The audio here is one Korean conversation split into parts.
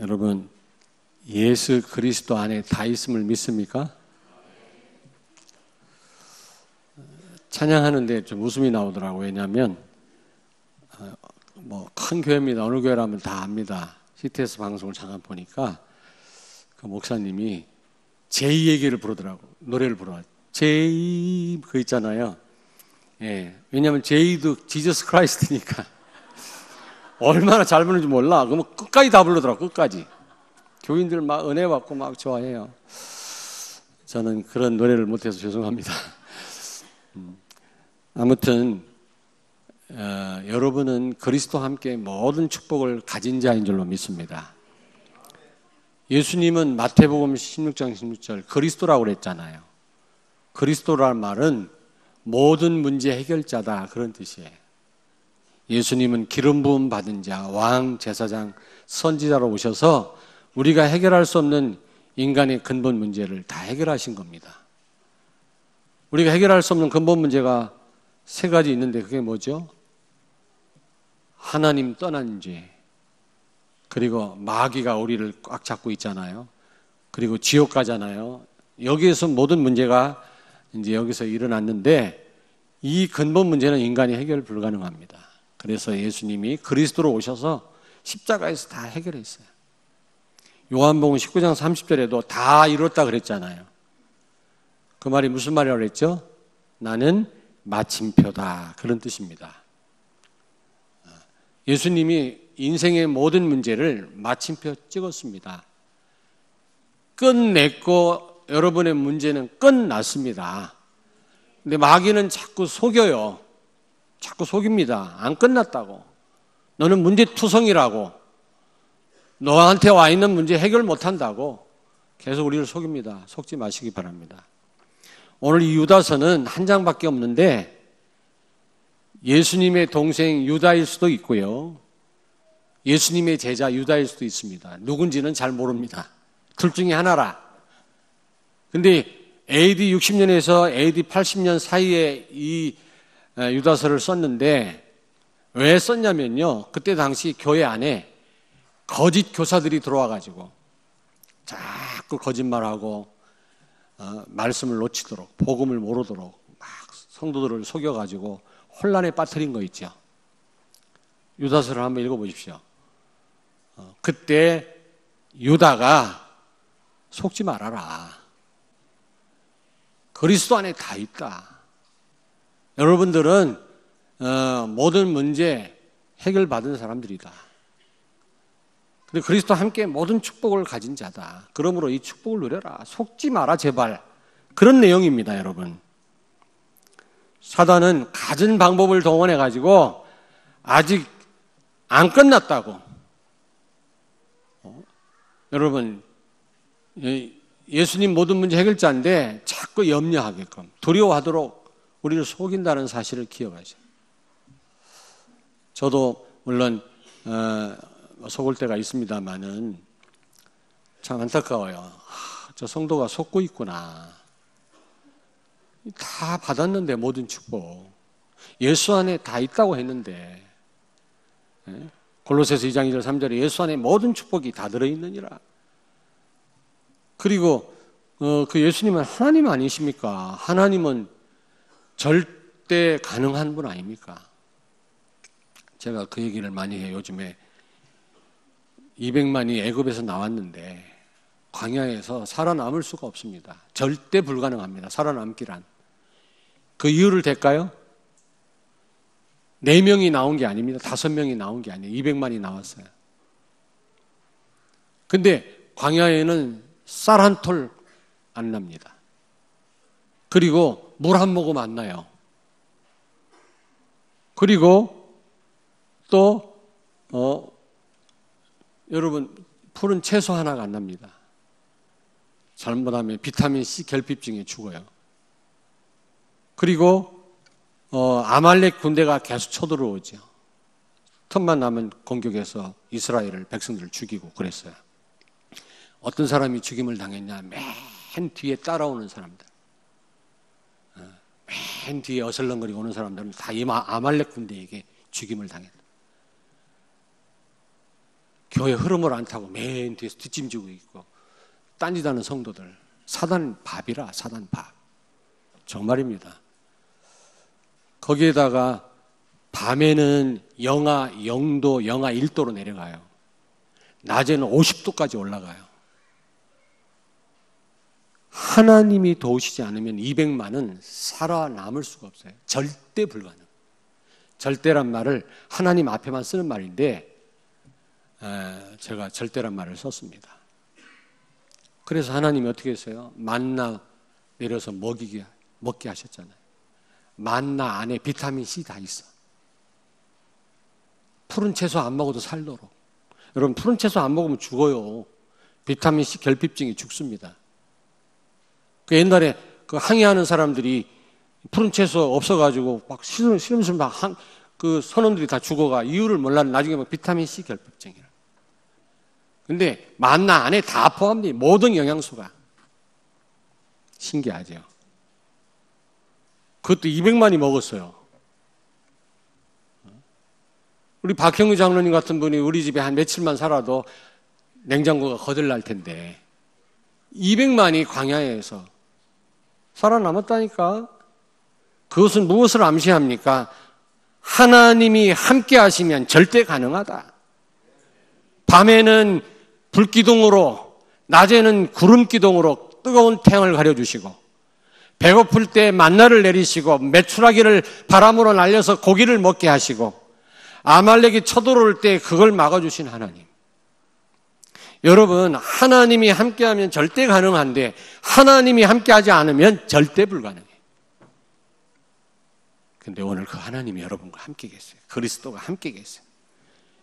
여러분, 예수 그리스도 안에 다 있음을 믿습니까? 찬양하는데 좀 웃음이 나오더라고요. 왜냐하면 큰 교회입니다. 어느 교회라면 다 압니다. CTS 방송을 잠깐 보니까 그 목사님이 제이 얘기를 부르더라고. 노래를 부르. 제이 그 있잖아요. 예. 왜냐하면 제이도 지저스 크라이스트니까 얼마나 잘 부르는지 몰라. 그러면 끝까지 다 부르더라고. 끝까지. 교인들 막 은혜 받고 막 좋아해요. 저는 그런 노래를 못해서 죄송합니다. 아무튼 여러분은 그리스도와 함께 모든 축복을 가진 자인 줄로 믿습니다. 예수님은 마태복음 16장 16절 그리스도라고 그랬잖아요. 그리스도라는 말은 모든 문제 해결자다 그런 뜻이에요. 예수님은 기름 부음 받은 자, 왕, 제사장, 선지자로 오셔서 우리가 해결할 수 없는 인간의 근본 문제를 다 해결하신 겁니다. 우리가 해결할 수 없는 근본 문제가 세 가지 있는데 그게 뭐죠? 하나님 떠난 죄, 그리고 마귀가 우리를 꽉 잡고 있잖아요. 그리고 지옥 가잖아요. 여기에서 모든 문제가 이제 여기서 일어났는데 이 근본 문제는 인간이 해결 불가능합니다. 그래서 예수님이 그리스도로 오셔서 십자가에서 다 해결했어요. 요한복음 19장 30절에도 다 이뤘다 그랬잖아요. 그 말이 무슨 말이라고 그랬죠? 나는 마침표다 그런 뜻입니다. 예수님이 인생의 모든 문제를 마침표 찍었습니다. 끝냈고 여러분의 문제는 끝났습니다. 근데 마귀는 자꾸 속여요. 자꾸 속입니다. 안 끝났다고. 너는 문제투성이라고. 너한테 와 있는 문제 해결 못한다고. 계속 우리를 속입니다. 속지 마시기 바랍니다. 오늘 이 유다서는 한 장밖에 없는데 예수님의 동생 유다일 수도 있고요. 예수님의 제자 유다일 수도 있습니다. 누군지는 잘 모릅니다. 둘 중에 하나라. 근데 AD 60년에서 AD 80년 사이에 이 유다서를 썼는데 왜 썼냐면요. 그때 당시 교회 안에 거짓 교사들이 들어와가지고 자꾸 거짓말하고 말씀을 놓치도록 복음을 모르도록 막 성도들을 속여가지고 혼란에 빠뜨린 거 있죠. 유다서를 한번 읽어보십시오. 그때 유다가 속지 말아라. 그리스도 안에 다 있다. 여러분들은 모든 문제 해결받은 사람들이다. 근데 그리스도와 함께 모든 축복을 가진 자다. 그러므로 이 축복을 누려라. 속지 마라 제발. 그런 내용입니다, 여러분. 사단은 갖은 방법을 동원해가지고 아직 안 끝났다고. 여러분, 예수님 모든 문제 해결자인데 자꾸 염려하게끔 두려워하도록 우리를 속인다는 사실을 기억하세요. 저도 물론 속을 때가 있습니다만은 참 안타까워요. 저 성도가 속고 있구나. 다 받았는데 모든 축복. 예수 안에 다 있다고 했는데 골로새서 2장 2절 3절에 예수 안에 모든 축복이 다 들어있느니라. 그리고 그 예수님은 하나님 아니십니까? 하나님은 절대 가능한 분 아닙니까? 제가 그 얘기를 많이 해요. 요즘에 200만이 애굽에서 나왔는데 광야에서 살아남을 수가 없습니다. 절대 불가능합니다. 살아남기란. 그 이유를 댈까요? 4명이 나온 게 아닙니다. 5명이 나온 게 아니에요. 200만이 나왔어요. 근데 광야에는 쌀 한 톨 안 납니다. 그리고 물 한 모금 안 나요. 그리고 또 여러분 풀은 채소 하나가 안 납니다. 잘못하면 비타민 C 결핍증에 죽어요. 그리고 아말렉 군대가 계속 쳐들어오죠. 틈만 나면 공격해서 이스라엘 백성들을 죽이고 그랬어요. 어떤 사람이 죽임을 당했냐? 맨 뒤에 따라오는 사람들. 맨 뒤에 어슬렁거리고 오는 사람들은 다 이 아말렉 군대에게 죽임을 당했다. 교회 흐름을 안 타고 맨 뒤에서 뒷짐지고 있고 딴짓하는 성도들, 사단 밥이라, 사단 밥. 정말입니다. 거기에다가 밤에는 영하 0도, 영하 1도로 내려가요. 낮에는 50도까지 올라가요. 하나님이 도우시지 않으면 200만은 살아남을 수가 없어요. 절대 불가능. 절대란 말을 하나님 앞에만 쓰는 말인데 제가 절대란 말을 썼습니다. 그래서 하나님이 어떻게 했어요? 만나 내려서 먹게 하셨잖아요. 만나 안에 비타민C 다 있어. 푸른 채소 안 먹어도 살도록. 여러분, 푸른 채소 안 먹으면 죽어요. 비타민C 결핍증이 죽습니다. 그 옛날에 그 항해하는 사람들이 푸른 채소 없어가지고 막 시름시름 그 선원들이 다 죽어가 이유를 몰랐는데 나중에 막 비타민C 결핍증이라. 근데 만나 안에 다 포함돼 모든 영양소가. 신기하죠. 그것도 200만이 먹었어요. 우리 박형규 장로님 같은 분이 우리 집에 한 며칠만 살아도 냉장고가 거들날 텐데 200만이 광야에서 살아남았다니까. 그것은 무엇을 암시합니까? 하나님이 함께 하시면 절대 가능하다. 밤에는 불기둥으로, 낮에는 구름기둥으로 뜨거운 태양을 가려주시고, 배고플 때 만나를 내리시고, 메추라기를 바람으로 날려서 고기를 먹게 하시고, 아말렉이 쳐들어올 때 그걸 막아주신 하나님. 여러분, 하나님이 함께하면 절대 가능한데 하나님이 함께하지 않으면 절대 불가능해요. 근데 오늘 그 하나님이 여러분과 함께 계세요. 그리스도가 함께 계세요.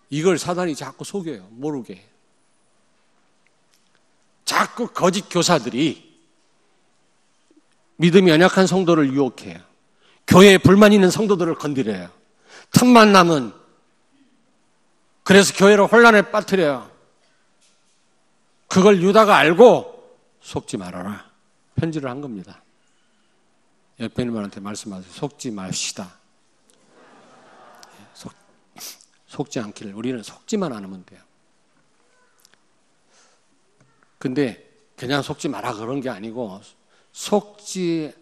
이걸 사단이 자꾸 속여요. 모르게. 자꾸 거짓 교사들이 믿음이 연약한 성도를 유혹해요. 교회에 불만 있는 성도들을 건드려요. 틈만 나면 그래서 교회를 혼란에 빠뜨려요. 그걸 유다가 알고 속지 말아라. 편지를 한 겁니다. 옆에 있는 분한테 말씀하세요. 속지 맙시다. 속지 않기를. 우리는 속지만 않으면 돼요. 근데 그냥 속지 마라 그런 게 아니고 속지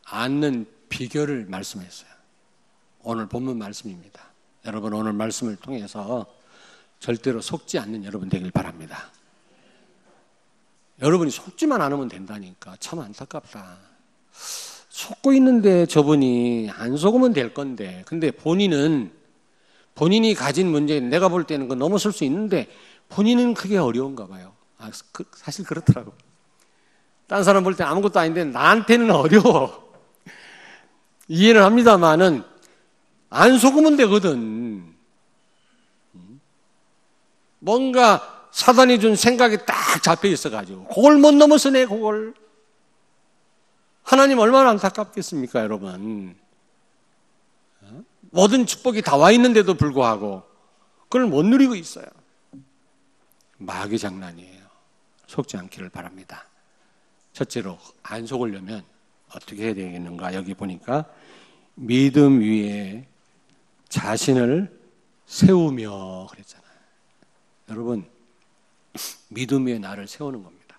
않는 비결을 말씀했어요. 오늘 본문 말씀입니다. 여러분 오늘 말씀을 통해서 절대로 속지 않는 여러분 되길 바랍니다. 여러분이 속지만 않으면 된다니까. 참 안타깝다. 속고 있는데 저분이 안 속으면 될 건데, 근데 본인이 가진 문제, 내가 볼 때는 그 넘어설 수 있는데 본인은 그게 어려운가 봐요. 사실 그렇더라고. 딴 사람 볼 때 아무것도 아닌데 나한테는 어려워. 이해는 합니다만은 안 속으면 되거든. 뭔가 사단이 준 생각이 딱 잡혀 있어가지고 그걸 못 넘어서네. 그걸 하나님 얼마나 안타깝겠습니까 여러분. 모든 축복이 다 와 있는데도 불구하고 그걸 못 누리고 있어요. 마귀 장난이에요. 속지 않기를 바랍니다. 첫째로 안 속으려면 어떻게 해야 되겠는가. 여기 보니까 믿음 위에 자신을 세우며 그랬잖아요. 여러분 믿음 위에 나를 세우는 겁니다.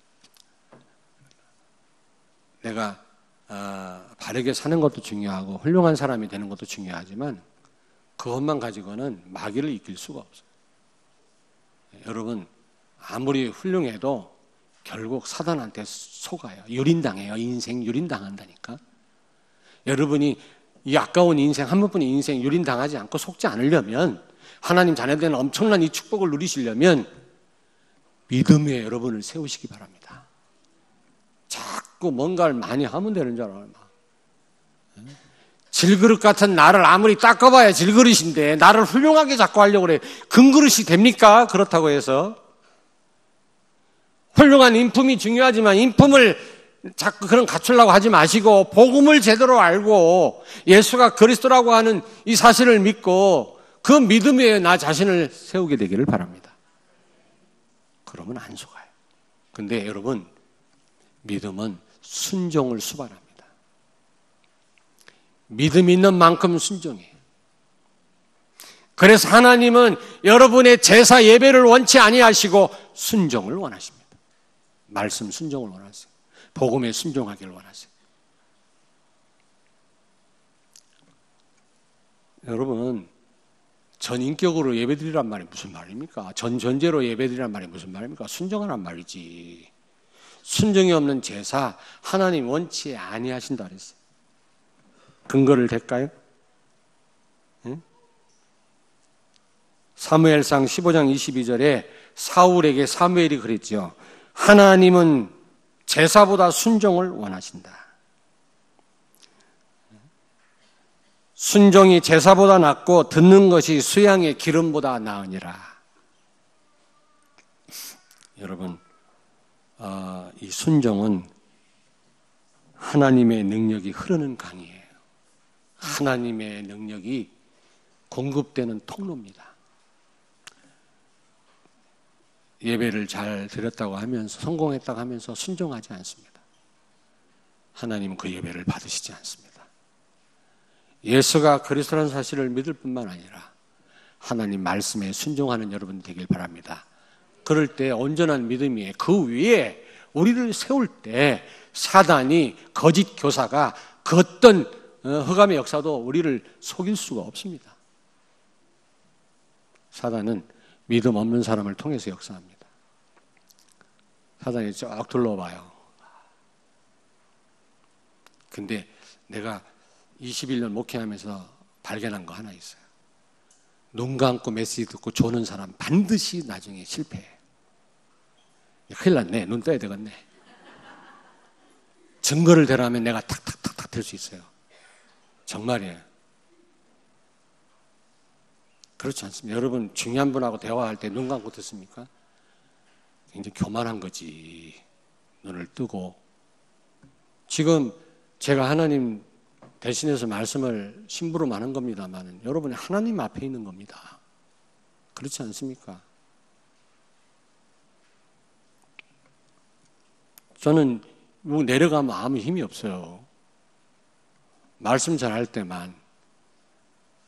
내가 바르게 사는 것도 중요하고 훌륭한 사람이 되는 것도 중요하지만 그것만 가지고는 마귀를 이길 수가 없어요. 여러분 아무리 훌륭해도 결국 사단한테 속아요. 유린당해요. 인생 유린당한다니까. 여러분이 이 아까운 인생, 한 번뿐인 인생 유린당하지 않고 속지 않으려면, 하나님 자녀들은 엄청난 이 축복을 누리시려면 믿음 위에 여러분을 세우시기 바랍니다. 자꾸 뭔가를 많이 하면 되는 줄 알아요. 질그릇 같은 나를 아무리 닦아봐야 질그릇인데 나를 훌륭하게 자꾸 하려고 그래. 금그릇이 됩니까? 그렇다고 해서. 훌륭한 인품이 중요하지만 인품을 자꾸 그런 갖추려고 하지 마시고 복음을 제대로 알고 예수가 그리스도라고 하는 이 사실을 믿고 그 믿음 위에 나 자신을 세우게 되기를 바랍니다. 그러면 안 속아요. 근데 여러분 믿음은 순종을 수반합니다. 믿음 있는 만큼 순종해요. 그래서 하나님은 여러분의 제사 예배를 원치 아니하시고 순종을 원하십니다. 말씀 순종을 원하세요. 복음에 순종하기를 원하세요. 여러분, 전인격으로 예배드리란 말이 무슨 말입니까? 전제로 예배드리란 말이 무슨 말입니까? 순종하란 말이지. 순종이 없는 제사 하나님 원치 아니하신다 그랬어요. 근거를 댈까요? 응? 사무엘상 15장 22절에 사울에게 사무엘이 그랬죠. 하나님은 제사보다 순종을 원하신다. 순종이 제사보다 낫고 듣는 것이 수양의 기름보다 나으니라. 여러분, 이 순종은 하나님의 능력이 흐르는 강이에요. 하나님의 능력이 공급되는 통로입니다. 예배를 잘 드렸다고 하면서 성공했다고 하면서 순종하지 않습니다. 하나님은 그 예배를 받으시지 않습니다. 예수가 그리스도라는 사실을 믿을 뿐만 아니라 하나님 말씀에 순종하는 여러분 되길 바랍니다. 그럴 때 온전한 믿음이 그 위에 우리를 세울 때 사단이 거짓 교사가 그 어떤 흑암의 역사도 우리를 속일 수가 없습니다. 사단은 믿음 없는 사람을 통해서 역사합니다. 사단이 쫙 둘러봐요. 근데 내가 21년 목회하면서 발견한 거 하나 있어요. 눈 감고 메시지 듣고 조는 사람 반드시 나중에 실패해. 큰일 났네. 눈 떠야 되겠네. 증거를 대라면 내가 탁탁탁탁 될 수 있어요. 정말이에요. 그렇지 않습니다. 여러분 중요한 분하고 대화할 때 눈 감고 듣습니까? 굉장히 교만한 거지. 눈을 뜨고. 지금 제가 하나님 대신해서 말씀을 심부름하는 겁니다만 여러분이 하나님 앞에 있는 겁니다. 그렇지 않습니까? 저는 내려가면 아무 힘이 없어요. 말씀 잘할 때만,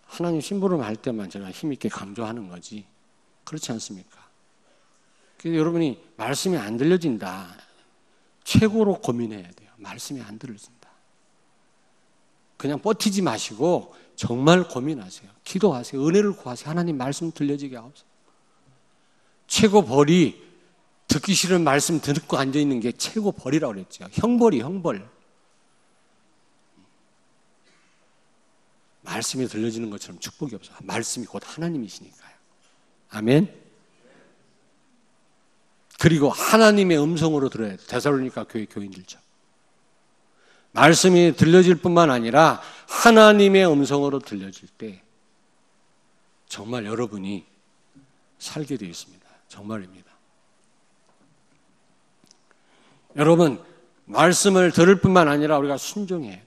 하나님 심부름 할 때만 제가 힘있게 강조하는 거지. 그렇지 않습니까? 그래서 여러분이 말씀이 안 들려진다. 최고로 고민해야 돼요. 말씀이 안 들려진다. 그냥 버티지 마시고 정말 고민하세요. 기도하세요. 은혜를 구하세요. 하나님 말씀 들려지게 하옵소서. 최고 벌이 듣기 싫은 말씀 듣고 앉아있는 게 최고 벌이라고 그랬죠. 형벌이 형벌. 말씀이 들려지는 것처럼 축복이 없어요. 말씀이 곧 하나님이시니까요. 아멘. 그리고 하나님의 음성으로 들어야 돼요. 데살로니가 교회 교인들죠. 말씀이 들려질 뿐만 아니라 하나님의 음성으로 들려질 때 정말 여러분이 살게 되어 있습니다. 정말입니다. 여러분, 말씀을 들을 뿐만 아니라 우리가 순종해야 돼요.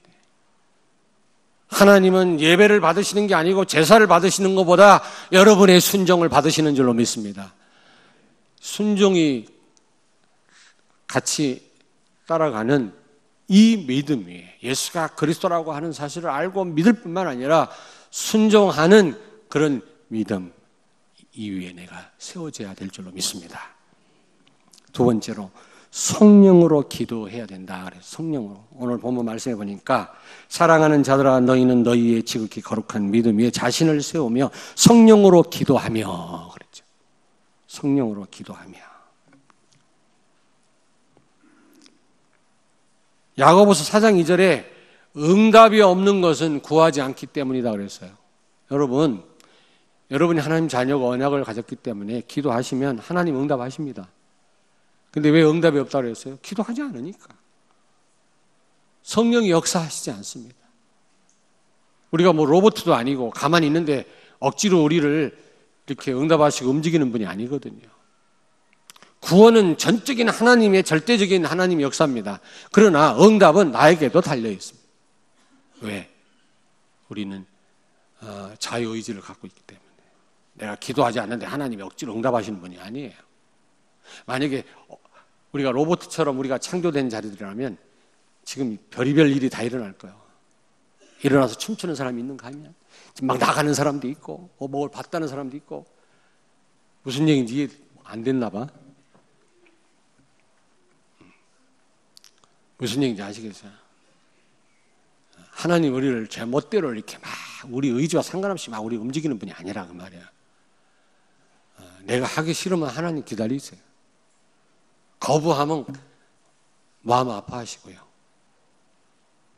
하나님은 예배를 받으시는 게 아니고 제사를 받으시는 것보다 여러분의 순종을 받으시는 줄로 믿습니다. 순종이 같이 따라가는 이 믿음 위에 예수가 그리스도라고 하는 사실을 알고 믿을 뿐만 아니라 순종하는 그런 믿음 이 위에 내가 세워져야 될 줄로 믿습니다. 두 번째로 성령으로 기도해야 된다. 그래서 성령으로. 오늘 본문 말씀해 보니까 사랑하는 자들아 너희는 너희의 지극히 거룩한 믿음 위에 자신을 세우며 성령으로 기도하며 그랬죠. 성령으로 기도하며. 야고보서 4장 2절에 응답이 없는 것은 구하지 않기 때문이다 그랬어요. 여러분이 하나님 자녀가 언약을 가졌기 때문에 기도하시면 하나님 응답하십니다. 근데 왜 응답이 없다고 그랬어요? 기도하지 않으니까. 성령이 역사하시지 않습니다. 우리가 뭐 로봇도 아니고 가만히 있는데 억지로 우리를 이렇게 응답하시고 움직이는 분이 아니거든요. 구원은 전적인 하나님의 절대적인 하나님의 역사입니다. 그러나 응답은 나에게도 달려 있습니다. 왜? 우리는 자유의지를 갖고 있기 때문에. 내가 기도하지 않는데 하나님이 억지로 응답하시는 분이 아니에요. 만약에 우리가 로봇처럼 우리가 창조된 자리들이라면 지금 별의별 일이 다 일어날 거예요. 일어나서 춤추는 사람이 있는가 하면 막 나가는 사람도 있고 뭘 봤다는 사람도 있고. 무슨 얘기인지 이해 안 됐나 봐. 무슨 얘기인지 아시겠어요? 하나님 우리를 제 멋대로 이렇게 막 우리 의지와 상관없이 막 우리 움직이는 분이 아니라 그 말이야. 내가 하기 싫으면 하나님 기다리세요. 거부하면 마음 아파하시고요.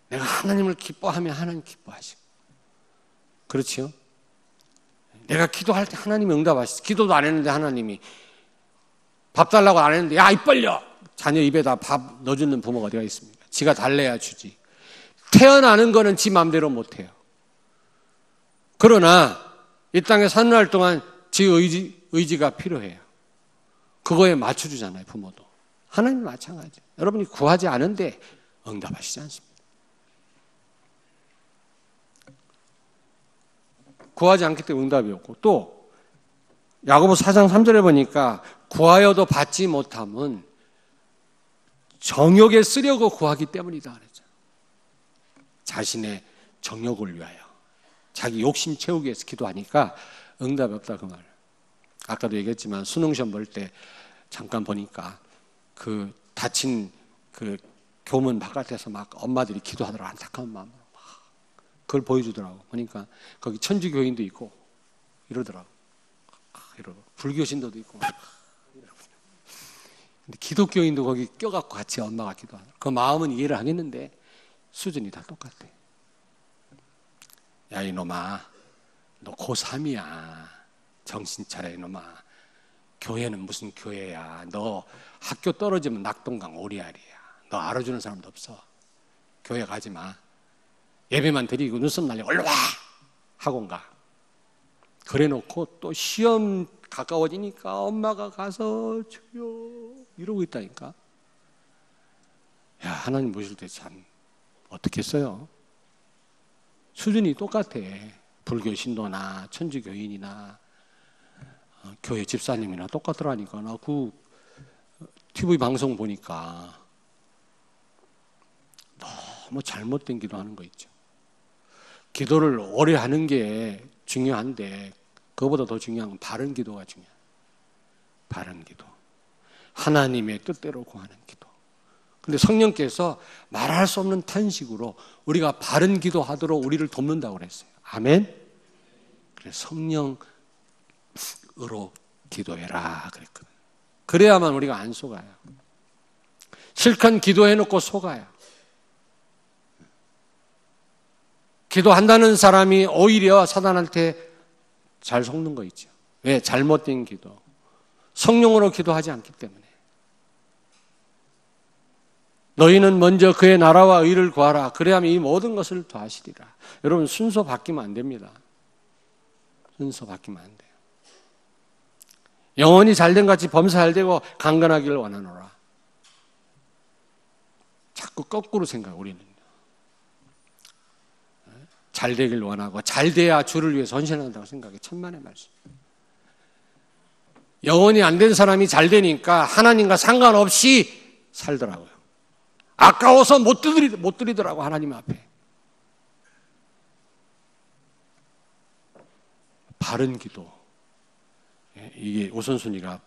내가 하나님을 기뻐하면 하나님 기뻐하시고. 그렇지요? 내가 기도할 때 하나님이 응답하시죠. 기도도 안 했는데 하나님이 밥 달라고 안 했는데 야, 입 벌려! 자녀 입에다 밥 넣어주는 부모가 어디가 있습니까? 지가 달래야 주지. 태어나는 거는 지 마음대로 못해요. 그러나 이 땅에 사는 날 동안 지 의지가 필요해요. 그거에 맞춰주잖아요, 부모도. 하나님도 마찬가지. 여러분이 구하지 않은데 응답하시지 않습니다. 구하지 않기 때문에 응답이 없고, 또 야고보 4장 3절에 보니까 구하여도 받지 못함은 정욕에 쓰려고 구하기 때문이다 그랬죠. 자신의 정욕을 위하여 자기 욕심 채우기 위해서 기도하니까 응답이 없다 그 말. 아까도 얘기했지만 수능시험 볼 때 잠깐 보니까 그 다친 그 교문 바깥에서 막 엄마들이 기도하더라고. 안타까운 마음으로 막 그걸 보여주더라고. 보니까 거기 천주교인도 있고 이러더라고. 이러고 불교신도도 있고 근데 기독교인도 거기 껴갖고 같이 엄마가 기도하더라고. 그 마음은 이해를 하겠는데 수준이 다 똑같아. 야 이놈아 너 고3이야. 정신 차려 이놈아. 교회는 무슨 교회야. 너 학교 떨어지면 낙동강 오리알이야. 너 알아주는 사람도 없어. 교회 가지 마. 예배만 드리고 눈썹 날리고 얼른 와! 학원 가. 그래 놓고 또 시험 가까워지니까 엄마가 가서 주여 이러고 있다니까. 야 하나님 모실 때 참 어떻게 써요? 수준이 똑같아. 불교 신도나 천주교인이나 교회 집사님이나 똑같더라니까. 나 그 TV 방송 보니까 너무 잘못된 기도하는 거 있죠. 기도를 오래 하는 게 중요한데 그거보다 더 중요한 건 바른 기도가 중요해요. 바른 기도. 하나님의 뜻대로 구하는 기도. 근데 성령께서 말할 수 없는 탄식으로 우리가 바른 기도하도록 우리를 돕는다고 그랬어요. 아멘? 그래서 성령으로 기도해라 그랬거든요. 그래야만 우리가 안 속아요. 실컷 기도해놓고 속아요. 기도한다는 사람이 오히려 사단한테 잘 속는 거 있죠. 왜? 잘못된 기도. 성령으로 기도하지 않기 때문에. 너희는 먼저 그의 나라와 의를 구하라. 그래야만 이 모든 것을 더하시리라. 여러분 순서 바뀌면 안 됩니다. 순서 바뀌면 안 돼요. 영원히 잘된 같이 범사 잘되고 강건하기를 원하노라. 자꾸 거꾸로 생각 우리는. 잘되길 원하고 잘돼야 주를 위해서 헌신한다고 생각해. 천만의 말씀. 영원히 안 된 사람이 잘 되니까 하나님과 상관없이 살더라고요. 아까워서 못 드리더라고 하나님 앞에. 바른 기도. 이게 우선순위가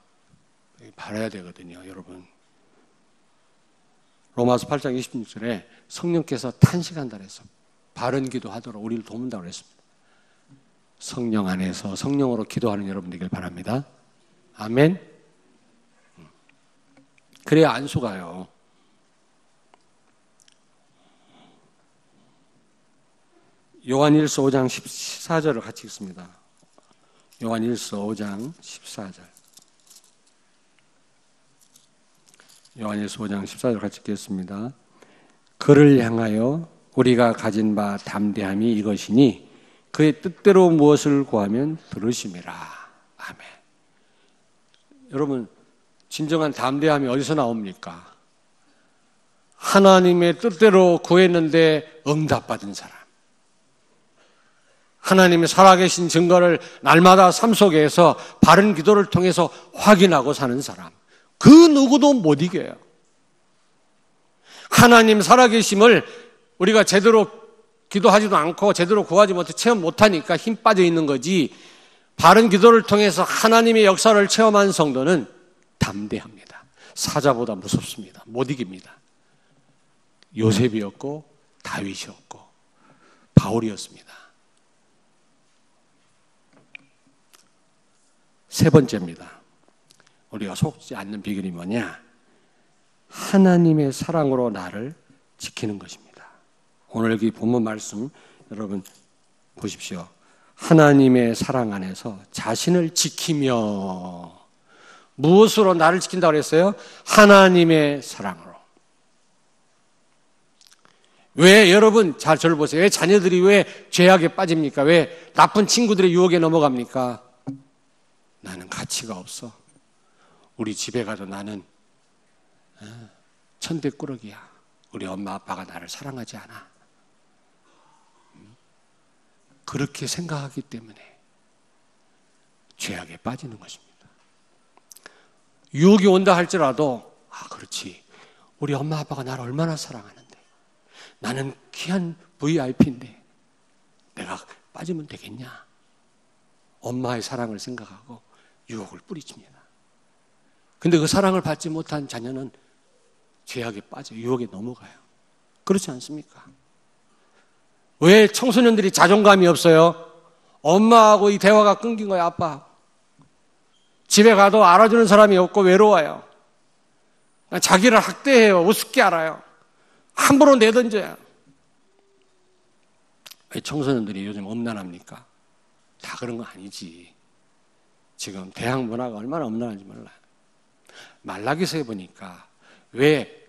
바라야 되거든요, 여러분. 로마서 8장 26절에 성령께서 탄식한다 그래서 바른 기도하도록 우리를 돕는다고 그랬습니다. 성령 안에서 성령으로 기도하는 여러분 되길 바랍니다. 아멘. 그래야 안 속아요. 요한일서 5장 14절을 같이 읽습니다. 요한일서 5장 14절. 요한일서 5장 14절 같이 읽겠습니다. 그를 향하여 우리가 가진 바 담대함이 이것이니 그의 뜻대로 무엇을 구하면 들으심이라. 아멘. 여러분 진정한 담대함이 어디서 나옵니까? 하나님의 뜻대로 구했는데 응답받은 사람. 하나님이 살아계신 증거를 날마다 삶 속에서 바른 기도를 통해서 확인하고 사는 사람. 그 누구도 못 이겨요. 하나님 살아계심을 우리가 제대로 기도하지도 않고 제대로 구하지 못해 체험 못하니까 힘 빠져 있는 거지, 바른 기도를 통해서 하나님의 역사를 체험한 성도는 담대합니다. 사자보다 무섭습니다. 못 이깁니다. 요셉이었고 다윗이었고 바울이었습니다. 세 번째입니다. 우리가 속지 않는 비결이 뭐냐? 하나님의 사랑으로 나를 지키는 것입니다. 오늘 여기 본문 말씀 여러분 보십시오. 하나님의 사랑 안에서 자신을 지키며, 무엇으로 나를 지킨다고 그랬어요? 하나님의 사랑으로. 왜 여러분 잘 저를 보세요. 왜 자녀들이 왜 죄악에 빠집니까? 왜 나쁜 친구들의 유혹에 넘어갑니까? 나는 가치가 없어. 우리 집에 가도 나는 천대꾸러기야. 우리 엄마 아빠가 나를 사랑하지 않아. 그렇게 생각하기 때문에 죄악에 빠지는 것입니다. 유혹이 온다 할지라도 그렇지. 우리 엄마 아빠가 나를 얼마나 사랑하는데, 나는 귀한 VIP인데 내가 빠지면 되겠냐. 엄마의 사랑을 생각하고 유혹을 뿌리칩니다. 근데 그 사랑을 받지 못한 자녀는 죄악에 빠져 유혹에 넘어가요. 그렇지 않습니까? 왜 청소년들이 자존감이 없어요? 엄마하고 이 대화가 끊긴 거예요. 아빠. 집에 가도 알아주는 사람이 없고 외로워요. 자기를 학대해요. 우습게 알아요. 함부로 내던져요. 왜 청소년들이 요즘 엄난합니까? 다 그런 거 아니지. 지금 대학 문화가 얼마나 엄난한지 몰라요. 말라기서에 보니까 왜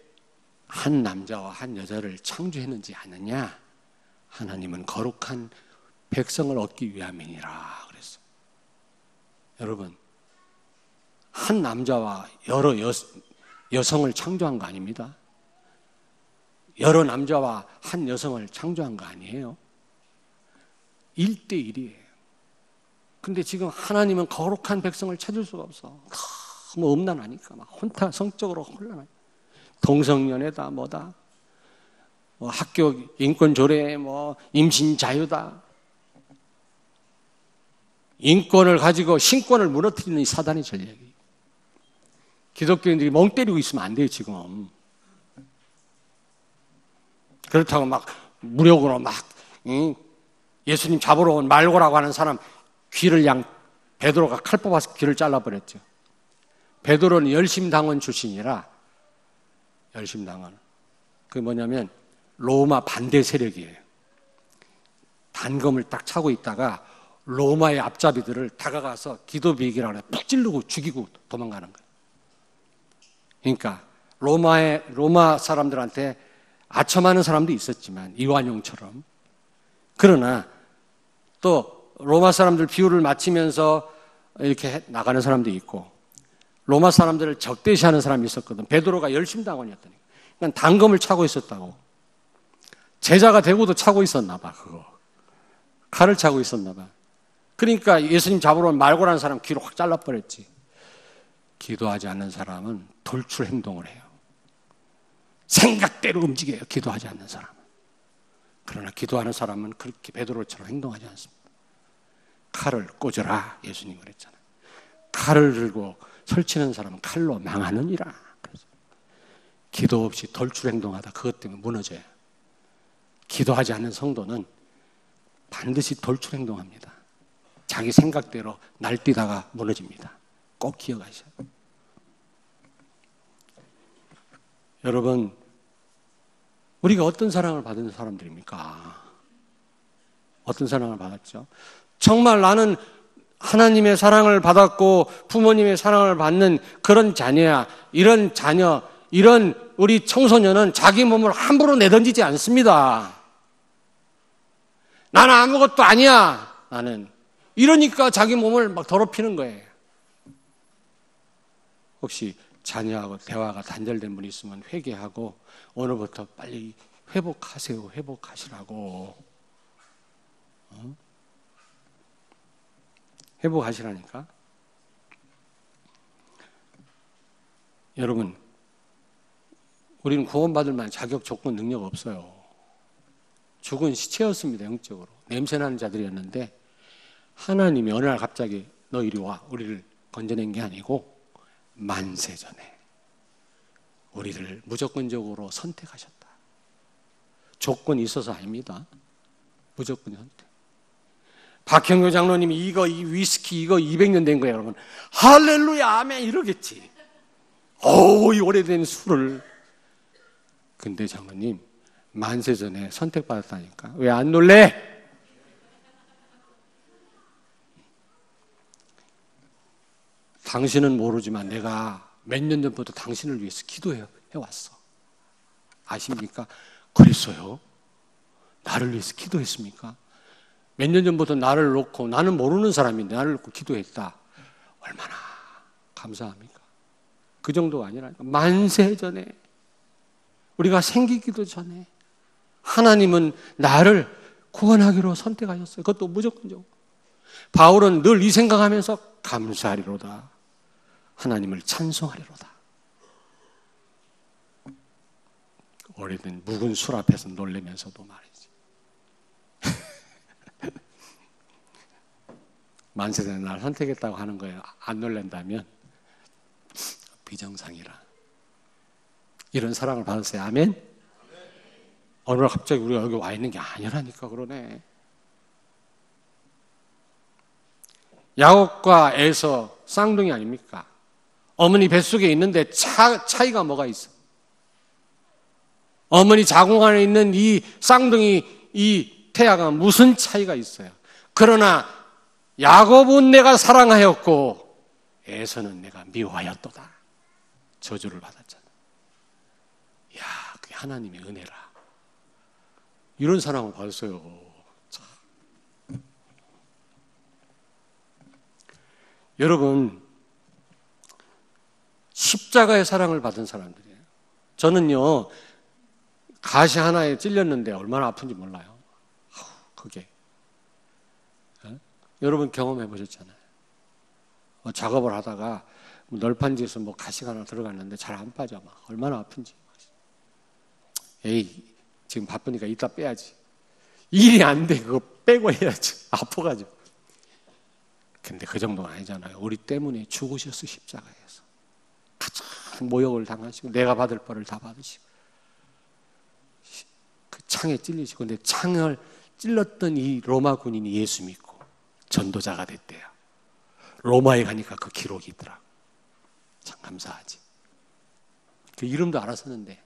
한 남자와 한 여자를 창조했는지 아느냐? 하나님은 거룩한 백성을 얻기 위함이니라 그랬어요. 여러분, 한 남자와 여러 여성을 창조한 거 아닙니다. 여러 남자와 한 여성을 창조한 거 아니에요. 1대1이에요. 근데 지금 하나님은 거룩한 백성을 찾을 수가 없어. 너무 음란하니까 막 성적으로 혼란하니까. 동성연애다 뭐다. 학교 인권 조례 임신 자유다. 인권을 가지고 신권을 무너뜨리는 이 사단의 전략이. 기독교인들이 멍 때리고 있으면 안 돼요, 지금. 그렇다고 막 무력으로 막 예수님 잡으러 온 말고라고 하는 사람 귀를 베드로가 칼 뽑아서 귀를 잘라버렸죠. 베드로는 열심당원 출신이라, 열심당원. 그게 뭐냐면 로마 반대 세력이에요. 단검을 딱 차고 있다가 로마의 앞잡이들을 다가가서 기도비기라고 푹 찌르고 죽이고 도망가는 거예요. 그러니까 로마 사람들한테 아첨하는 사람도 있었지만 이완용처럼. 그러나 또 로마 사람들 비유를 맞추면서 이렇게 나가는 사람도 있고, 로마 사람들을 적대시하는 사람이 있었거든. 베드로가 열심당원이었다니까. 그러니까 단검을 차고 있었다고. 제자가 되고도 차고 있었나 봐, 그거. 칼을 차고 있었나 봐. 그러니까 예수님 잡으러 온 말고라는 사람 귀로 확 잘라버렸지. 기도하지 않는 사람은 돌출 행동을 해요. 생각대로 움직여요, 기도하지 않는 사람은. 그러나 기도하는 사람은 그렇게 베드로처럼 행동하지 않습니다. 칼을 꽂으라, 예수님 그랬잖아요. 칼을 들고 설치는 사람은 칼로 망하느니라. 기도 없이 돌출 행동하다 그것 때문에 무너져요. 기도하지 않는 성도는 반드시 돌출 행동합니다. 자기 생각대로 날뛰다가 무너집니다. 꼭 기억하셔야 돼요. 여러분, 우리가 어떤 사랑을 받은 사람들입니까? 어떤 사랑을 받았죠? 정말 나는 하나님의 사랑을 받았고 부모님의 사랑을 받는 그런 자녀야. 이런 자녀, 이런 우리 청소년은 자기 몸을 함부로 내던지지 않습니다. 나는 아무것도 아니야. 나는. 이러니까 자기 몸을 막 더럽히는 거예요. 혹시 자녀하고 대화가 단절된 분이 있으면 회개하고 오늘부터 빨리 회복하세요. 회복하시라고. 회복하시라니까. 여러분, 우리는 구원받을 만한 자격, 조건, 능력 없어요. 죽은 시체였습니다. 영적으로 냄새나는 자들이었는데 하나님이 어느 날 갑자기 너 이리 와, 우리를 건져낸 게 아니고 만세 전에 우리를 무조건적으로 선택하셨다. 조건이 있어서 아닙니다. 무조건 선택. 박형교 장로님이 이 위스키 이거 200년 된 거예요. 여러분 할렐루야 아멘 이러겠지. 이 오래된 술을. 근데 장로님 만세 전에 선택받았다니까. 왜 안 놀래? 당신은 모르지만 내가 몇 년 전부터 당신을 위해서 기도해왔어. 아십니까? 그랬어요? 나를 위해서 기도했습니까? 몇 년 전부터 나를 놓고, 나는 모르는 사람인데 나를 놓고 기도했다. 얼마나 감사합니까? 그 정도가 아니라 만세 전에, 우리가 생기기도 전에 하나님은 나를 구원하기로 선택하셨어요. 그것도 무조건적으로. 바울은 늘 이 생각하면서 감사하리로다, 하나님을 찬송하리로다. 오래된 묵은 술 앞에서 놀라면서도 말이지. 만세전에 날 선택했다고 하는 거예요. 안 놀란다면 비정상이라. 이런 사랑을 받았어요. 아멘? 어느 날 갑자기 우리가 여기 와 있는 게 아니라니까 그러네. 야곱과 에서 쌍둥이 아닙니까? 어머니 뱃속에 있는데 차이가 뭐가 있어? 어머니 자궁 안에 있는 이 쌍둥이 이 태아가 무슨 차이가 있어요? 그러나 야곱은 내가 사랑하였고 에서는 내가 미워하였도다. 저주를 받았잖아. 이야, 그게 하나님의 은혜라. 이런 사랑을 받았어요. 참. 여러분, 십자가의 사랑을 받은 사람들이에요. 저는요, 가시 하나에 찔렸는데 얼마나 아픈지 몰라요. 그게. 여러분 경험해 보셨잖아요. 작업을 하다가 널판지에서 가시가 하나 들어갔는데 잘 안 빠져. 막 얼마나 아픈지. 에이, 지금 바쁘니까 이따 빼야지. 일이 안 돼. 그거 빼고 해야지. 아파가지고. 근데 그 정도는 아니잖아요. 우리 때문에 죽으셨어, 십자가에서. 가장 모욕을 당하시고 내가 받을 벌을 다 받으시고 그 창에 찔리시고. 근데 창을 찔렀던 이 로마 군인이 예수 믿고 전도자가 됐대요. 로마에 가니까 그 기록이 있더라. 참 감사하지. 그 이름도 알았었는데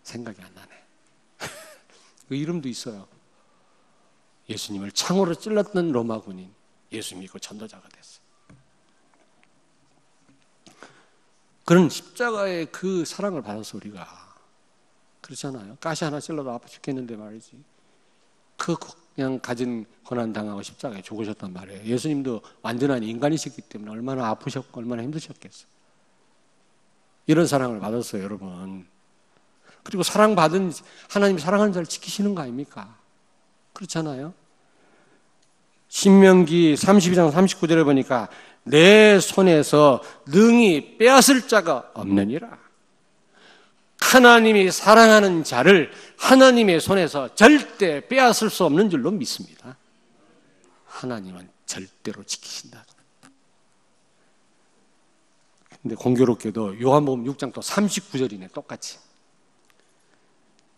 생각이 안 나네. 그 이름도 있어요. 예수님을 창으로 찔렀던 로마 군인, 예수 믿고 전도자가 됐어요. 그런 십자가의 그 사랑을 받아서 우리가 그렇잖아요. 가시 하나 찔러도 아파 죽겠는데 말이지. 그냥 가진 고난 당하고 십자가에 죽으셨단 말이에요. 예수님도 완전한 인간이시기 때문에 얼마나 아프셨고 얼마나 힘드셨겠어요. 이런 사랑을 받았어요, 여러분. 그리고 사랑받은 하나님 사랑하는 자를 지키시는 거 아닙니까? 그렇잖아요. 신명기 32장 39절에 보니까 내 손에서 능히 빼앗을 자가 없느니라. 하나님이 사랑하는 자를 하나님의 손에서 절대 빼앗을 수 없는 줄로 믿습니다. 하나님은 절대로 지키신다. 근데 공교롭게도 요한복음 6장 또 39절이네, 똑같이.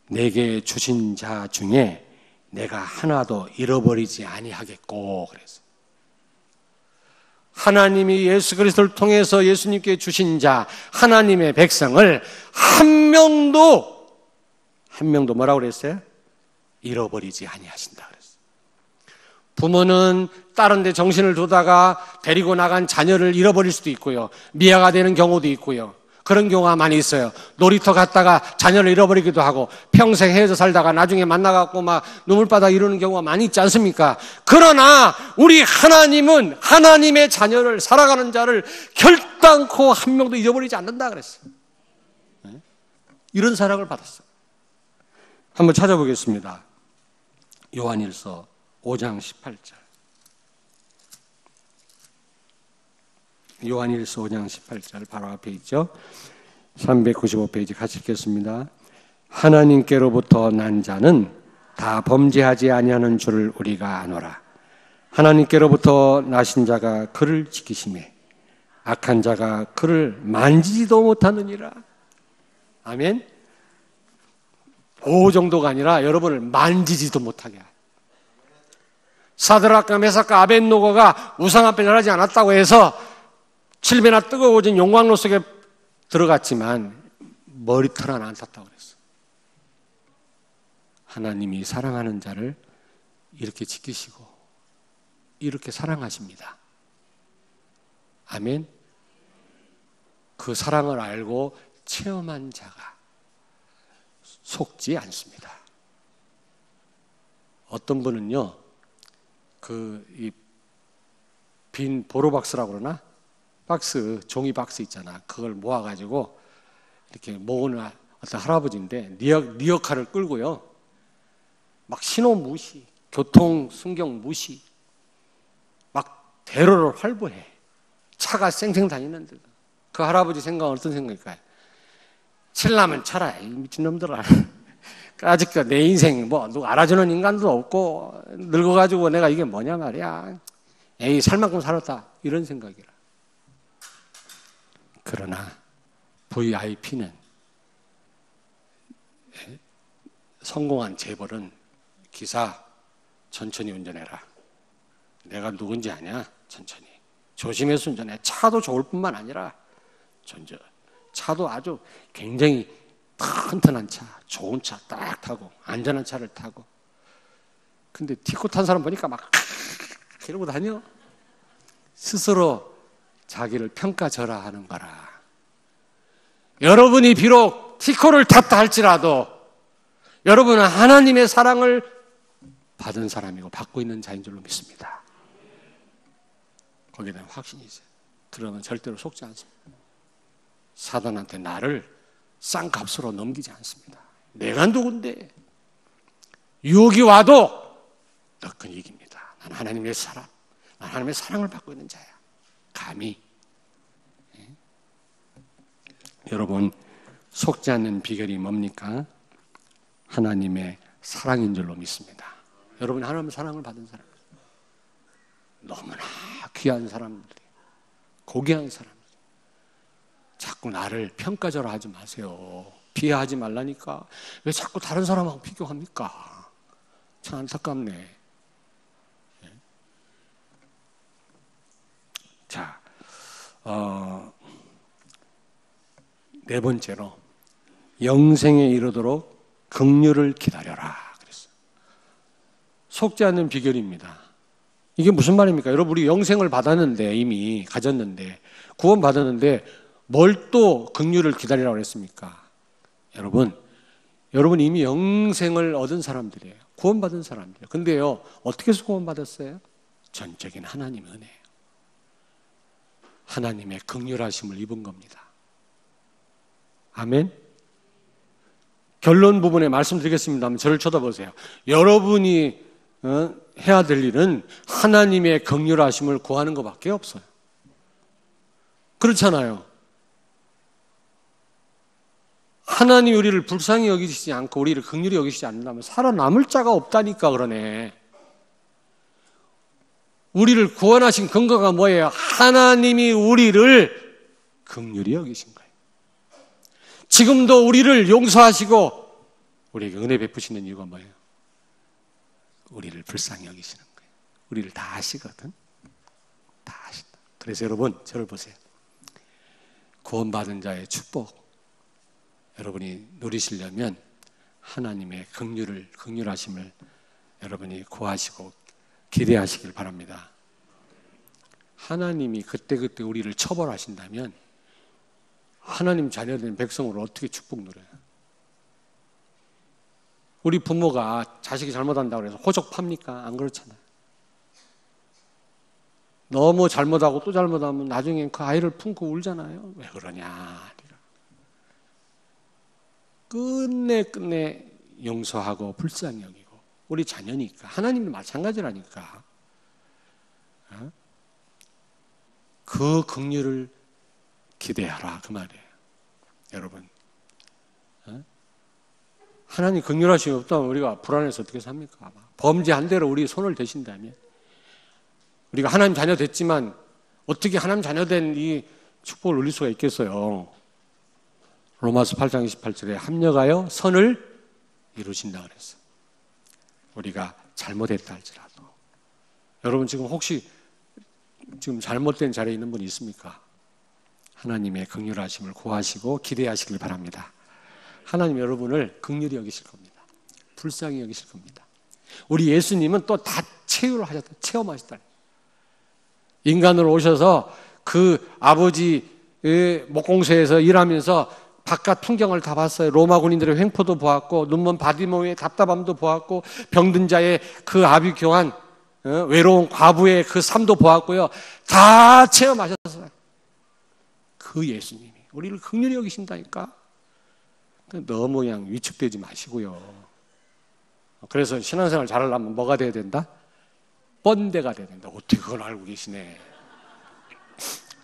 내게 주신 자 중에 내가 하나도 잃어버리지 아니하겠고 그랬어요. 하나님이 예수 그리스도를 통해서 예수님께 주신 자, 하나님의 백성을 한 명도 뭐라고 그랬어요? 잃어버리지 아니하신다 그랬어요. 부모는 다른 데 정신을 두다가 데리고 나간 자녀를 잃어버릴 수도 있고요. 미아가 되는 경우도 있고요. 그런 경우가 많이 있어요. 놀이터 갔다가 자녀를 잃어버리기도 하고 평생 헤어져 살다가 나중에 만나갖고 막 눈물바닥 이러는 경우가 많이 있지 않습니까? 그러나 우리 하나님은 하나님의 자녀를 살아가는 자를 결단코 한 명도 잃어버리지 않는다 그랬어요. 이런 사랑을 받았어요. 한번 찾아보겠습니다. 요한일서 5장 18절. 요한일서 5장 18절 바로 앞에 있죠. 395페이지 같이 읽겠습니다. 하나님께로부터 난 자는 다 범죄하지 아니하는 줄을 우리가 아노라. 하나님께로부터 나신 자가 그를 지키시매 악한 자가 그를 만지지도 못하느니라. 아멘. 보호 정도가 아니라 여러분을 만지지도 못하게 하라. 사드락과 메삭과 아벳노고가 우상 앞에 절하지 않았다고 해서 7배나 뜨거워진 용광로 속에 들어갔지만 머리털 하나 안 탔다고 그랬어. 하나님이 사랑하는 자를 이렇게 지키시고 이렇게 사랑하십니다. 아멘. 그 사랑을 알고 체험한 자가 속지 않습니다. 어떤 분은요, 빈 보로박스라고 그러나? 박스, 종이 박스 있잖아. 그걸 모아가지고 이렇게 모으는 어떤 할아버지인데, 리어카를 끌고요, 막 신호 무시, 교통 순경 무시, 막 대로를 활보해. 차가 쌩쌩 다니는데. 그 할아버지 생각은 어떤 생각일까요? 칠라면 차라, 이 미친놈들아. 아직도 내 인생, 누가 알아주는 인간도 없고, 늙어가지고 내가 이게 뭐냐 말이야. 에이, 살 만큼 살았다. 이런 생각이라. 그러나, VIP는, 성공한 재벌은 기사, 천천히 운전해라. 내가 누군지 아냐? 천천히. 조심해서 운전해. 차도 좋을 뿐만 아니라, 차도 아주 굉장히 튼튼한 차, 좋은 차 딱 타고, 안전한 차를 타고. 근데 티코 탄 사람 보니까 막 이러고 다녀. 스스로 자기를 평가절하하는 거라. 여러분이 비록 티코를 탔다 할지라도 여러분은 하나님의 사랑을 받은 사람이고 받고 있는 자인 줄로 믿습니다. 거기에 대한 확신이 있어요. 그러면 절대로 속지 않습니다. 사단한테 나를 싼 값으로 넘기지 않습니다. 내가 누군데? 유혹이 와도 너끈 이깁니다. 난 하나님의 사람, 난 하나님의 사랑을 받고 있는 자야. 감히. 여러분, 속지 않는 비결이 뭡니까? 하나님의 사랑인 줄로 믿습니다. 여러분이 하나님의 사랑을 받은 사람, 너무나 귀한 사람들이, 고귀한 사람들. 자꾸 나를 평가절하 하지 마세요. 비하하지 말라니까. 왜 자꾸 다른 사람하고 비교합니까? 참 안타깝네. 자, 네 번째로 영생에 이르도록 긍휼을 기다려라 그랬어요. 속지 않는 비결입니다. 이게 무슨 말입니까? 여러분, 우리 영생을 받았는데, 이미 가졌는데, 구원 받았는데 뭘 또 긍휼을 기다리라고 그랬습니까? 여러분 이미 영생을 얻은 사람들이에요. 구원받은 사람들이에요. 근데요, 어떻게 해서 구원받았어요? 전적인 하나님의 은혜예요. 하나님의 긍휼하심을 입은 겁니다. 아멘. 결론 부분에 말씀드리겠습니다. 저를 쳐다보세요. 여러분이 해야 될 일은 하나님의 긍휼하심을 구하는 것밖에 없어요. 그렇잖아요. 하나님이 우리를 불쌍히 여기시지 않고 우리를 긍휼히 여기시지 않는다면 살아남을 자가 없다니까 그러네. 우리를 구원하신 근거가 뭐예요? 하나님이 우리를 긍휼히 여기신 거예요. 지금도 우리를 용서하시고 우리에게 은혜 베푸시는 이유가 뭐예요? 우리를 불쌍히 여기시는 거예요. 우리를 다 아시거든. 다 아신다. 그래서 여러분, 저를 보세요. 구원받은 자의 축복 여러분이 누리시려면 하나님의 긍휼하심을 여러분이 구하시고 기대하시길 바랍니다. 하나님이 그때그때 우리를 처벌하신다면 하나님 자녀된 백성으로 어떻게 축복 누려요? 우리 부모가 자식이 잘못한다고 해서 호적 팝니까? 안 그렇잖아요. 너무 잘못하고 또 잘못하면 나중에 그 아이를 품고 울잖아요. 왜 그러냐. 끝내 용서하고 불쌍히 여기고 우리 자녀니까 하나님도 마찬가지라니까. 그 긍휼을 기대하라 그 말이에요. 여러분, 하나님 긍휼하심이 없다면 우리가 불안해서 어떻게 삽니까? 범죄한 대로 우리 손을 대신다면 우리가 하나님 자녀 됐지만 어떻게 하나님 자녀 된 이 축복을 누릴 수가 있겠어요? 로마서 8장 28절에 합력하여 선을 이루신다 그랬어. 우리가 잘못했다 할지라도. 여러분 지금 혹시 지금 잘못된 자리에 있는 분이 있습니까? 하나님의 긍휼하심을 구하시고 기대하시길 바랍니다. 하나님 여러분을 긍휼히 여기실 겁니다. 불쌍히 여기실 겁니다. 우리 예수님은 또 다 체험하셨다. 체험하셨다. 인간으로 오셔서 그 아버지의 목공소에서 일하면서 바깥 풍경을 다 봤어요. 로마 군인들의 횡포도 보았고 눈먼 바디모의 답답함도 보았고 병든 자의 그 아비교한 외로운 과부의 그 삶도 보았고요. 다 체험하셨어요. 그 예수님이 우리를 긍휼히 여기신다니까. 너무 그냥 위축되지 마시고요. 그래서 신앙생활 잘하려면 뭐가 돼야 된다? 뻔대가 돼야 된다. 어떻게 그걸 알고 계시네.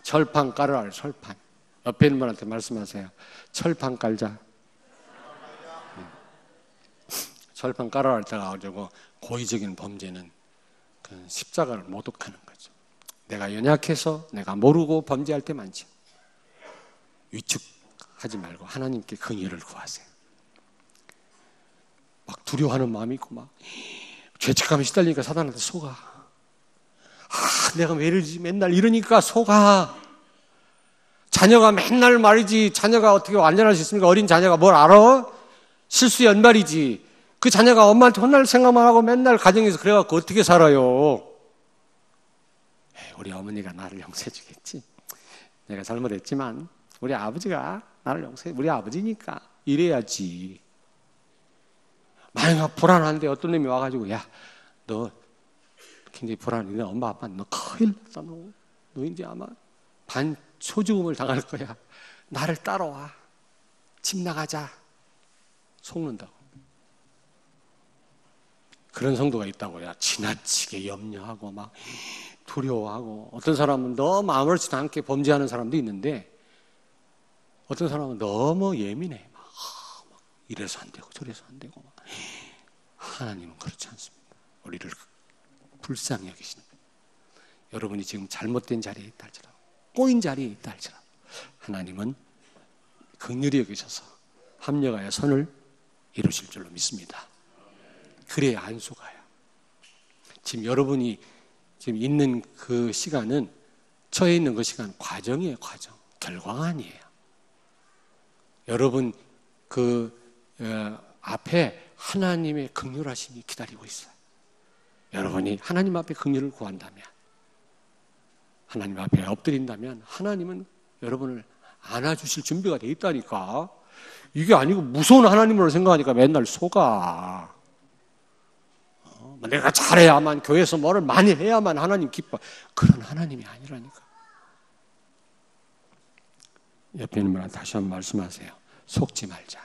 철판 깔으라. 철판. 옆에 있는 분한테 말씀하세요. 철판 깔자. 철판 깔아라 할 때가 가지고 고의적인 범죄는 그 십자가를 모독하는 거죠. 내가 연약해서 내가 모르고 범죄할 때 많죠. 위축하지 말고 하나님께 긍휼을 구하세요. 막 두려워하는 마음이 있고 막 죄책감에 시달리니까 사단한테 속아. 내가 왜 이러지? 맨날 이러니까 속아. 자녀가 맨날 말이지. 자녀가 어떻게 완전할 수 있습니까? 어린 자녀가 뭘 알아? 실수 연발이지. 그 자녀가 엄마한테 혼날 생각만 하고 맨날 가정에서 그래갖고 어떻게 살아요? 우리 어머니가 나를 용서해 주겠지. 내가 잘못했지만 우리 아버지가 나를 용서해. 우리 아버지니까 이래야지. 만약 불안한데 어떤 놈이 와가지고 야, 너 굉장히 불안해. 엄마 아빠 너 큰일 났다. 너 이제 아마 소죽음을 당할 거야. 나를 따라와. 집 나가자. 속는다고. 그런 성도가 있다고요. 지나치게 염려하고 막 두려워하고 어떤 사람은 너무 아무렇지도 않게 범죄하는 사람도 있는데 어떤 사람은 너무 예민해. 막 이래서 안 되고 저래서 안 되고 막. 하나님은 그렇지 않습니다. 우리를 불쌍히 여기시는 거예요. 여러분이 지금 잘못된 자리에 있다 할지라도 꼬인 자리에 있다 할지라도 하나님은 긍휼히 여기셔서 합력하여 선을 이루실 줄로 믿습니다. 그래야 안 속아요. 지금 여러분이 지금 있는 그 시간은 처해 있는 그 시간 과정이에요. 과정. 결과가 아니에요. 여러분 그 앞에 하나님의 긍휼하심이 기다리고 있어요. 여러분이 하나님 앞에 긍휼을 구한다면 하나님 앞에 엎드린다면 하나님은 여러분을 안아주실 준비가 돼 있다니까. 이게 아니고 무서운 하나님으로 생각하니까 맨날 속아. 내가 잘해야만 교회에서 뭐를 많이 해야만 하나님 기뻐. 그런 하나님이 아니라니까. 옆에 있는 분한테 다시 한번 말씀하세요. 속지 말자.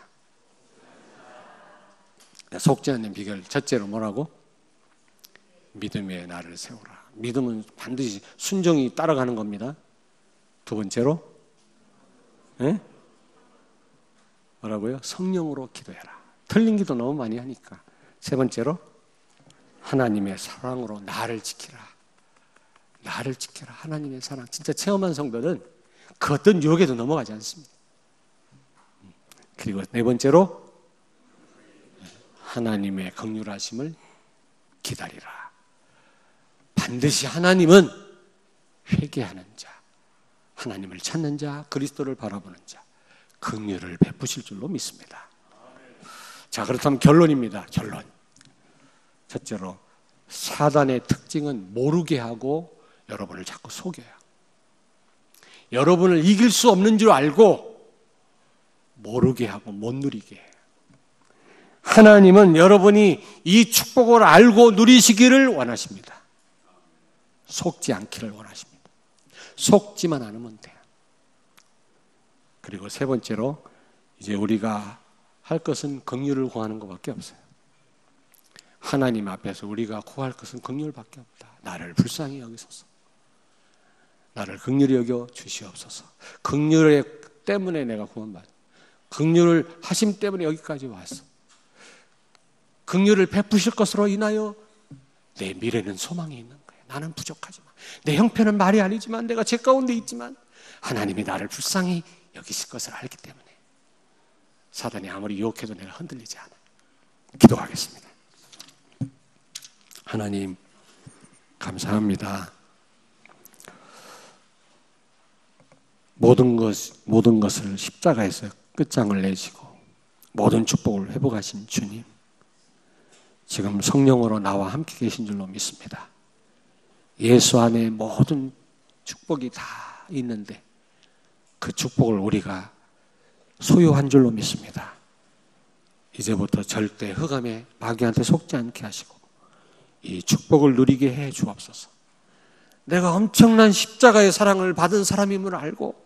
속지 않는 비결 첫째로 뭐라고? 믿음의 나를 세우라. 믿음은 반드시 순종이 따라가는 겁니다. 두 번째로 뭐라고요? 성령으로 기도해라. 틀린 기도 너무 많이 하니까. 세 번째로 하나님의 사랑으로 나를 지키라. 나를 지켜라. 하나님의 사랑. 진짜 체험한 성도는 그 어떤 유혹에도 넘어가지 않습니다. 그리고 네 번째로 하나님의 긍휼하심을 기다리라. 반드시 하나님은 회개하는 자, 하나님을 찾는 자, 그리스도를 바라보는 자, 긍휼을 베푸실 줄로 믿습니다. 자, 그렇다면 결론입니다. 결론. 첫째로 사단의 특징은 모르게 하고 여러분을 자꾸 속여요. 여러분을 이길 수 없는 줄 알고 모르게 하고 못 누리게 해요. 하나님은 여러분이 이 축복을 알고 누리시기를 원하십니다. 속지 않기를 원하십니다. 속지만 않으면 돼요. 그리고 세 번째로 이제 우리가 할 것은 긍휼을 구하는 것밖에 없어요. 하나님 앞에서 우리가 구할 것은 긍휼밖에 없다. 나를 불쌍히 여기소서. 나를 긍휼히 여겨 주시옵소서. 긍휼 때문에 내가 구원받아. 긍휼을 하심 때문에 여기까지 왔어. 긍휼을 베푸실 것으로 인하여 내 미래는 소망이 있는 거예요. 나는 부족하지만, 내 형편은 말이 아니지만, 내가 죄 가운데 있지만 하나님이 나를 불쌍히 여기실 것을 알기 때문에 사단이 아무리 유혹해도 내가 흔들리지 않아요. 기도하겠습니다. 하나님 감사합니다. 모든 것을 십자가에서 끝장을 내시고 모든 축복을 회복하신 주님, 지금 성령으로 나와 함께 계신 줄로 믿습니다. 예수 안에 모든 축복이 다 있는데 그 축복을 우리가 소유한 줄로 믿습니다. 이제부터 절대 흑암의 마귀한테 속지 않게 하시고 이 축복을 누리게 해 주옵소서. 내가 엄청난 십자가의 사랑을 받은 사람임을 알고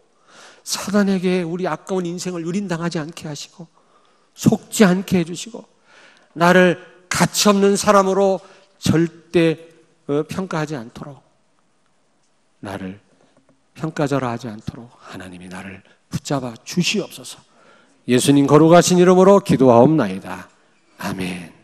사단에게 우리 아까운 인생을 유린당하지 않게 하시고 속지 않게 해주시고 나를 가치없는 사람으로 절대 평가하지 않도록, 나를 평가절하 하지 않도록 하나님이 나를 붙잡아 주시옵소서. 예수님 거룩하신 이름으로 기도하옵나이다. 아멘.